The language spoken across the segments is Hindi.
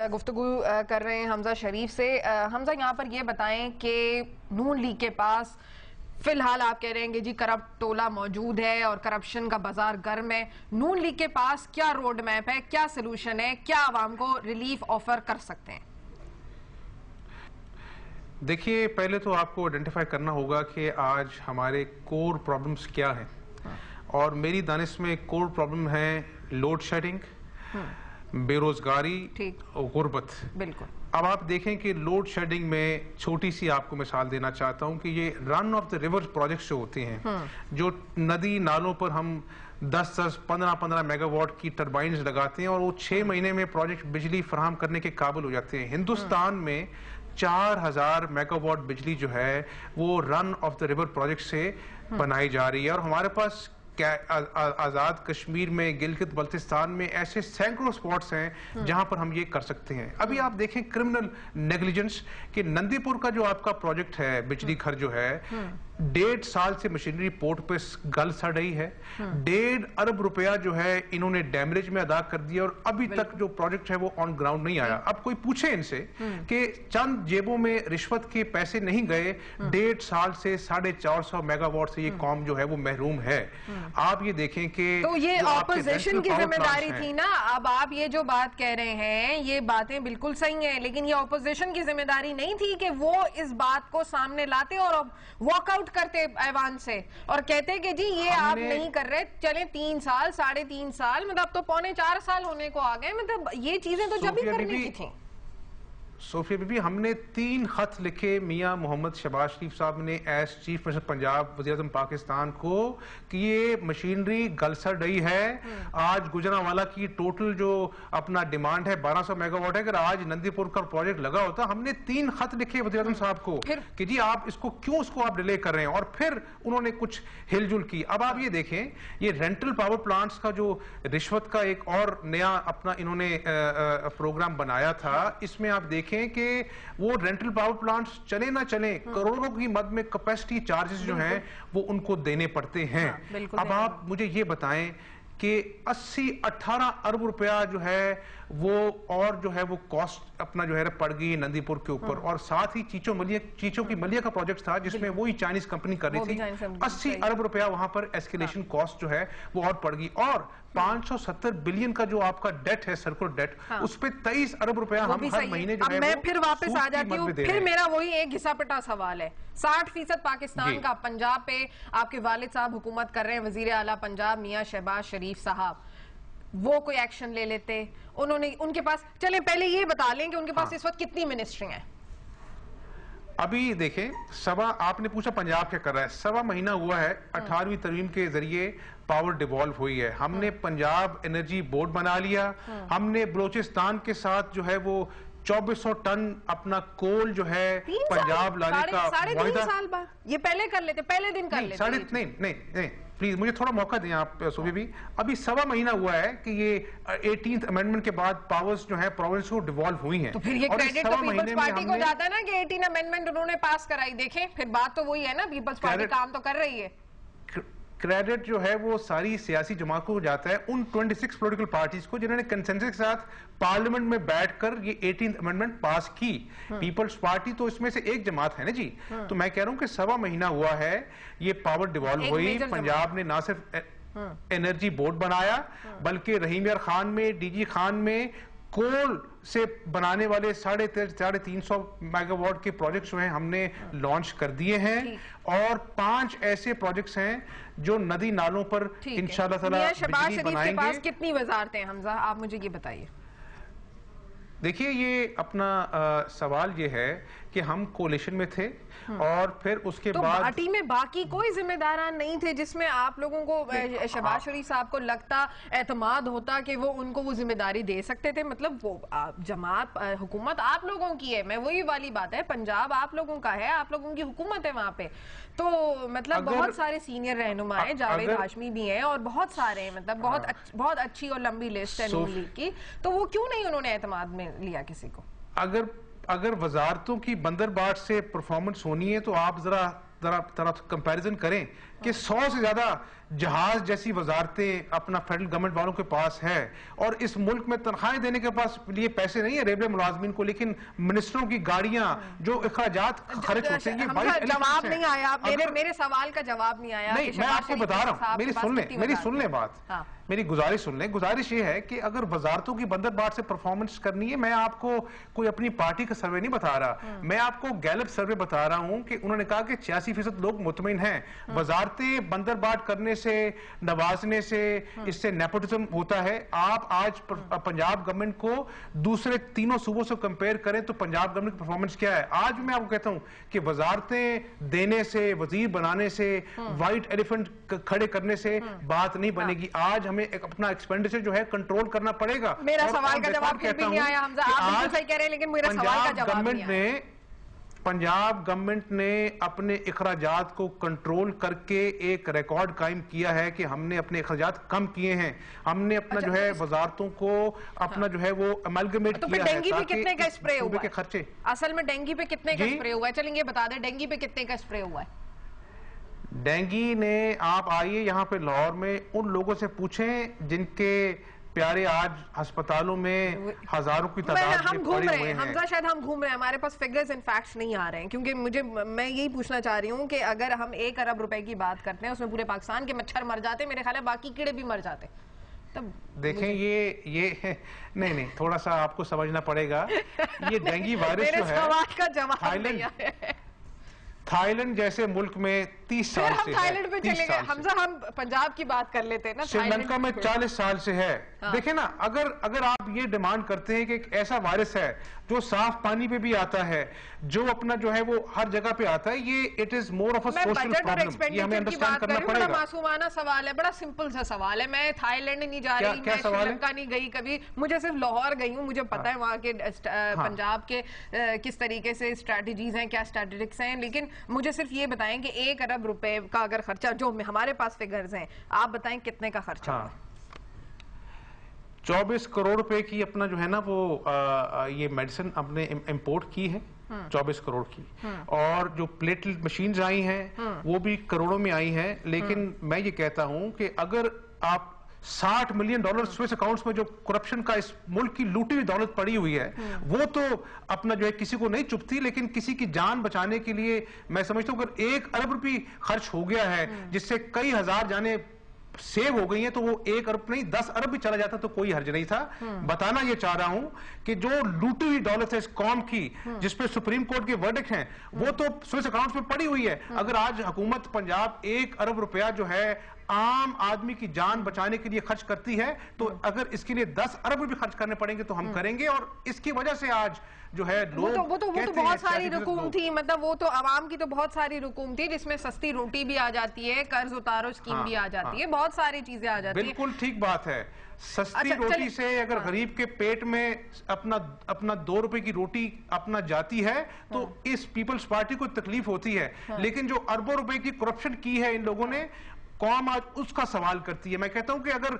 गुफ्तगू कर रहे हैं हमजा शरीफ से। हमजा, यहाँ पर ये बताएं कि नून लीग के पास फिलहाल आप कह रहे हैं कि जी करप्ट टोला मौजूद है और करप्शन का बाजार गर्म है। नून लीग के पास क्या रोड मैप है, क्या सोल्यूशन है, क्या आवाम को रिलीफ ऑफर कर सकते हैं? देखिए, पहले तो आपको आइडेंटिफाई करना होगा कि आज हमारे कोर प्रॉब्लम्स क्या हैं। और मेरी दानिश में कोर प्रॉब्लम है लोड शेडिंग, बेरोजगारी और गुर्बत। बिल्कुल। अब आप देखें कि लोड शेडिंग में छोटी सी आपको मिसाल देना चाहता हूं कि ये run of the river projects जो होते हैं, जो नदी नालों पर हम 10-10, 15-15 मेगावाट की टर्बाइन्स लगाते हैं और वो 6 महीने में प्रोजेक्ट बिजली फराहम करने के काबिल हो जाते हैं। हिंदुस्तान में 4000 मेगावाट बिजली जो है वो run of the river project से बनाई जा रही है। और हमारे पास आजाद कश्मीर में, गिलगित बल्तिस्तान में ऐसे सैकड़ों स्पॉट्स हैं जहां पर हम ये कर सकते हैं। अभी आप देखें क्रिमिनल नेग्लिजेंस कि नंदीपुर का जो आपका प्रोजेक्ट है बिजली घर जो है, 1.5 साल से मशीनरी पोर्ट पे गल सड़ रही है। 1.5 अरब रुपया जो है इन्होंने डैमेज में अदा कर दिया और अभी तक जो प्रोजेक्ट है वो ऑन ग्राउंड नहीं आया। अब कोई पूछे इनसे कि चंद जेबों में रिश्वत के पैसे नहीं गए, 1.5 साल से 450 मेगावाट से ये कौम जो है वो महरूम है। आप ये देखें कि तो ये ऑपोजिशन की जिम्मेदारी थी ना। अब आप ये जो बात कह रहे हैं ये बातें बिल्कुल सही हैं, लेकिन ये ऑपोजिशन की जिम्मेदारी नहीं थी कि वो इस बात को सामने लाते और वॉकआउट करते ऐवान से और कहते कि जी ये आप नहीं कर रहे, चले 3 साल 3.5 साल, मतलब तो 3.25 साल होने को आ गए। मतलब ये चीजें तो जब भी करने की थी। सोफिया बीबी, हमने 3 खत लिखे मियां मोहम्मद शहबाज शरीफ साहब ने एज चीफ मिनिस्टर पंजाब वज़ीर-ए-आज़म पाकिस्तान को कि ये मशीनरी गल सड़ रही है। आज गुजरांवाला की टोटल जो अपना डिमांड है 1200 मेगावाट है। अगर आज नंदीपुर का प्रोजेक्ट लगा होता, हमने 3 खत लिखे वज़ीर-ए-आज़म साहब को कि जी आप इसको आप डिले कर रहे हैं, और फिर उन्होंने कुछ हिलजुल की। अब आप ये देखें, ये रेंटल पावर प्लांट्स का जो रिश्वत का एक और नया अपना इन्होंने प्रोग्राम बनाया था, इसमें आप देखें कि वो रेंटल पावर प्लांट्स चले ना चले, करोड़ों की मद में कैपेसिटी चार्जेस जो हैं वो उनको देने पड़ते हैं। अब आप मुझे ये बताएं कि 80-18 अरब रुपया जो है वो और जो है वो कॉस्ट अपना जो है पड़ गई नंदीपुर के ऊपर। और साथ ही चीचों की मलिया का प्रोजेक्ट था जिसमें वही चाइनीज कंपनी कर रही थी। 80 अरब रुपया वहां पर एस्केलेशन कॉस्ट जो है वो और पड़ गई। और 570 बिलियन का जो आपका डेट है, सर्कुलर डेट, उस पे 23 अरब रुपया हम हर महीने जो है मैं फिर वापस आ जाती हूँ। फिर मेरा वही एक घिसा-पिटा सवाल है। 60% पाकिस्तान का पंजाब पे आपके वालिद साहब हुकूमत कर रहे हैं, वजीर आला पंजाब मियां शहबाज शरीफ साहब, वो कोई एक्शन ले लेते? उनके पास, चलें पहले ये बता लें कि उनके पास इस वक्त कितनी मिनिस्ट्री हैं? अभी देखें, आपने पूछा पंजाब क्या कर रहा है। 1.25 महीना हुआ है 18वीं तरमीम के जरिए पावर डिवॉल्व हुई है। हमने पंजाब एनर्जी बोर्ड बना लिया। हमने बलोचिस्तान के साथ जो है वो 2400 टन अपना कोल जो है पंजाब लाने का 3 साल बाद ये पहले कर लेते, पहले दिन कर लेते। नहीं, प्लीज मुझे थोड़ा मौका दें आप सोफी भी। अभी 1.25 महीना हुआ है कि ये 18th अमेंडमेंट के बाद पावर्स जो है प्रोविंस को डिवॉल्व हुई हैं। तो फिर ये क्रेडिट तो पीपल्स पार्टी को जाता है ना कि 18 अमेंडमेंट उन्होंने पास कराई। देखें, फिर बात तो वही है ना, पीपल्स पार्टी काम तो कर रही है। क्रेडिट जो है वो सारी सियासी जमात को जाता है, उन 26 पॉलिटिकल पार्टीज को जिन्होंने कंसेंसस के साथ पार्लियामेंट में बैठकर ये 18th अमेंडमेंट पास की। पीपल्स पार्टी तो इसमें से एक जमात है ना जी। तो मैं कह रहा हूं कि 1.25 महीना हुआ है ये पावर डिवॉल्व हुई। पंजाब ने ना सिर्फ एनर्जी बोर्ड बनाया बल्कि रहीम यार खान में, डीजी खान में कोल से बनाने वाले 350 मेगावाट के प्रोजेक्ट्स जो हैं हमने लॉन्च कर दिए हैं। और 5 ऐसे प्रोजेक्ट्स हैं जो नदी नालों पर इंशाल्लाह ताला बिजली बनाएंगे। के पास कितनी वजारतें हैं हमजा, आप मुझे ये बताइए। देखिए, ये अपना सवाल ये है कि हम कोलिशन में थे और फिर उसके बाद पार्टी में बाकी कोई जिम्मेदारान नहीं थे जिसमें आप लोगों को, शहबाज शरीफ साहब को लगता, एतमाद होता कि वो उनको वो जिम्मेदारी दे सकते थे? मतलब वो जमात हुकूमत आप लोगों की है, मैं वही वाली बात है, पंजाब आप लोगों का है, आप लोगों की हुकूमत है वहां पे। तो मतलब बहुत सारे सीनियर रहनुमा हैं, जावेद हाशमी भी हैं और बहुत सारे हैं, मतलब बहुत अच्छी और लंबी लिस्ट है नून लीग की। तो वो क्यों नहीं उन्होंने एतमाद में लिया किसी को? अगर वजारतों की बंदरबाट से परफॉर्मेंस होनी है तो आप जरा कंपैरिजन करें कि 100 से ज्यादा जहाज जैसी वजारतें अपना फेडरल गवर्नमेंट वालों के पास है, और इस मुल्क में तनख्वाहें देने के पास लिए पैसे नहीं है रेलवे मुलाजमीन को, लेकिन मिनिस्टरों की गाड़ियां जो अखराजात खर्च होते हैं, ये जवाब नहीं आया, मेरे सवाल का जवाब नहीं आया। नहीं, मैं आपको बता रहा हूँ, मेरी सुन ले बात, मेरी गुजारिश सुन लें। गुजारिश ये है कि अगर वजारतों की बंदरबाट से परफॉर्मेंस करनी है, मैं आपको कोई अपनी पार्टी का सर्वे नहीं बता रहा, मैं आपको गैलप सर्वे बता रहा हूं कि उन्होंने कहा कि 86% लोग मुतमिन हैं। वजारतें बंदरबाट करने से, नवाजने से, इससे नेपोटिज्म होता है। आप आज पंजाब गवर्नमेंट को दूसरे तीनों सूबों से कंपेयर करें तो पंजाब गवर्नमेंट की परफॉर्मेंस क्या है। आज मैं आपको कहता हूं कि वजारतें देने से, वजीर बनाने से, व्हाइट एलिफेंट खड़े करने से बात नहीं बनेगी। आज हमें अपना एक्सपेंडिचर जो है कंट्रोल करना पड़ेगा। मेरा सवाल का जवाब फिर भी नहीं आया हमजा, आप बिल्कुल सही कह रहे हैं, लेकिन मेरा सवाल का जवाब नहीं आया। पंजाब गवर्नमेंट ने अपने इखराजात को कंट्रोल करके एक रिकॉर्ड कायम किया है कि हमने अपने इखराजात कम किए हैं। हमने अपना जो है वजारतों को अपना जो है वो अमलगमेट तो किया है। डेंगू पे कितने का स्प्रे हुआ के खर्चे, असल में डेंगू पे कितने का स्प्रे हुआ है, चलेंगे बता दें डेंगू पे कितने का स्प्रे हुआ है। डेंगू ने, आप आइए यहाँ पे लाहौर में, उन लोगों से पूछें जिनके प्यारे आज अस्पतालों में हजारों की तादाद हम घूम रहे हैं हमजा, शायद हम घूम रहे हैं, हमारे पास फिगर्स इन फैक्ट्स नहीं आ रहे हैं, क्योंकि मैं यही पूछना चाह रही हूँ कि अगर हम 1 अरब रुपए की बात करते हैं, उसमें पूरे पाकिस्तान के मच्छर मर जाते, मेरे ख्याल है बाकी कीड़े भी मर जाते। तब देखें ये नहीं, थोड़ा सा आपको समझना पड़ेगा। ये डेंगू वायरस जो है, थाईलैंड जैसे मुल्क में 30 साल से, थाईलैंड पे चले गए हमजा, हम पंजाब की बात कर लेते हैं ना। श्रीलंका में 40 साल से है। देखें ना, अगर आप ये डिमांड करते हैं कि एक ऐसा वायरस है जो साफ पानी पे भी आता है, जो अपना जो है वो हर जगह पे आता है, ये it is more of a social problem. ये हमें अंडरस्टैंड करना पड़ेगा। बड़ा मासूमाना सवाल है, बड़ा सिंपल सा सवाल है। मैं थाईलैंड नहीं जा रही, मैं श्रीलंका नहीं गई कभी, मुझे सिर्फ लाहौर गई हूँ, मुझे पता है वहाँ के पंजाब के किस तरीके से स्ट्रैटेजीज हैं, क्या स्ट्रैटेजिक्स हैं, लेकिन मुझे सिर्फ ये बताएं कि 1 अरब रुपए का अगर खर्चा, जो हमारे पास फिगर्स हैं, आप बताएं कितने का खर्चा हुआ। 24 करोड़ रुपए की अपना जो है ना वो ये मेडिसिन अपने इंपोर्ट की है, 24 करोड़ की, और जो प्लेटलेट मशीन्स आई हैं वो भी करोड़ों में आई हैं। लेकिन मैं ये कहता हूं कि अगर आप $60 मिलियन स्विस अकाउंट्स में जो करप्शन का इस मुल्क की लूटी हुई दौलत पड़ी हुई है, वो तो अपना जो है किसी को नहीं चुभती, लेकिन किसी की जान बचाने के लिए मैं समझता हूं अगर 1 अरब रुपए खर्च हो गया है, जिससे कई हजार जाने सेव हो गई हैं, तो वो 1 अरब नहीं 10 अरब भी चला जाता तो कोई हर्ज नहीं था। बताना ये चाह रहा हूं कि जो लूटी हुई दौलत है इस कौम की, जिसपे सुप्रीम कोर्ट के वर्डिक्ट हैं, वो तो स्विस अकाउंट्स में पड़ी हुई है। अगर आज हुकूमत पंजाब 1 अरब रुपया जो है आम आदमी की जान बचाने के लिए खर्च करती है, तो अगर इसके लिए 10 अरब रुपए खर्च करने पड़ेंगे तो हम करेंगे। और इसकी वजह से आज जो है लोग वो तो बहुत सारी रकूम थी, मतलब वो तो आवाम की तो बहुत सारी रकूम थी, जिसमें सस्ती रोटी भी आ जाती है, कर्ज उतारो स्कीम भी आ जाती है, बहुत सारी चीजें आ जाती है। बिल्कुल ठीक बात है। सस्ती रोटी से अगर गरीब के पेट में अपना 2 रुपए की रोटी अपना जाती है तो इस पीपल्स पार्टी को तकलीफ होती है, लेकिन जो अरबों रुपए की करप्शन की है इन लोगों ने, कौम आज उसका सवाल करती है। मैं कहता हूं कि अगर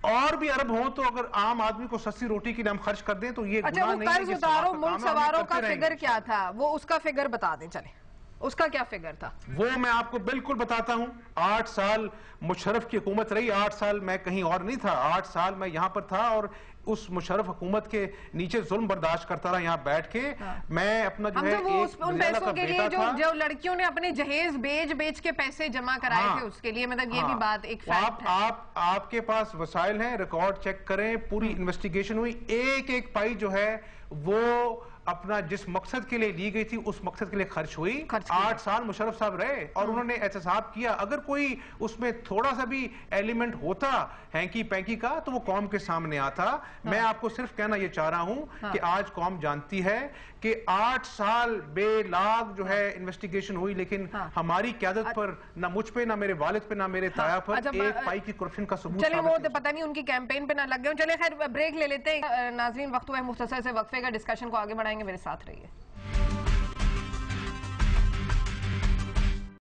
और भी अरब हो तो अगर आम आदमी को सस्ती रोटी के लिए हम खर्च कर दें तो ये गुनाह नहीं है। कर्ज उतारो मुल्क सवारों का फिगर क्या था, वो उसका फिगर बता दें, चले उसका क्या फिगर था वो मैं आपको बिल्कुल बताता हूं। 8 साल मुशर्रफ की हुकूमत रही, 8 साल मैं कहीं और नहीं था, 8 साल मैं यहां पर था और उस मुशर्रफ हुकूमत के नीचे जुल्म बर्दाश्त करता रहा यहाँ बैठ के। मैं अपना जो है उन पैसों के लिए जो लड़कियों ने अपने जहेज बेच के पैसे जमा कराए थे, उसके लिए, मतलब ये भी बात एक फैक्ट है। आपके पास वसाइल हैं, रिकॉर्ड चेक करें, पूरी इन्वेस्टिगेशन हुई, एक पाई जो है वो अपना जिस मकसद के लिए ली गई थी उस मकसद के लिए खर्च हुई। 8 साल मुशर्रफ साहब रहे और उन्होंने एहतसाब किया। अगर कोई उसमें थोड़ा सा भी एलिमेंट होता हैंकी पैंकी का तो वो कौम के सामने आता। मैं आपको सिर्फ कहना ये चाह रहा हूं कि आज कौम जानती है कि 8 साल बेलाग जो है इन्वेस्टिगेशन हुई, लेकिन हमारी क़यादत पर, ना मुझ पे, ना मेरे वालिद पे, ना मेरे ताया पर एक पाई की करप्शन का सबूत। चले वो तो पता नहीं उनकी कैंपेन पे ना लग गए। चले खैर ब्रेक ले लेते हैं नाज़रीन, वक्त हुआ है मुख्तसर से वक्फे का, डिस्कशन को आगे बढ़ाएंगे, मेरे साथ रहिए।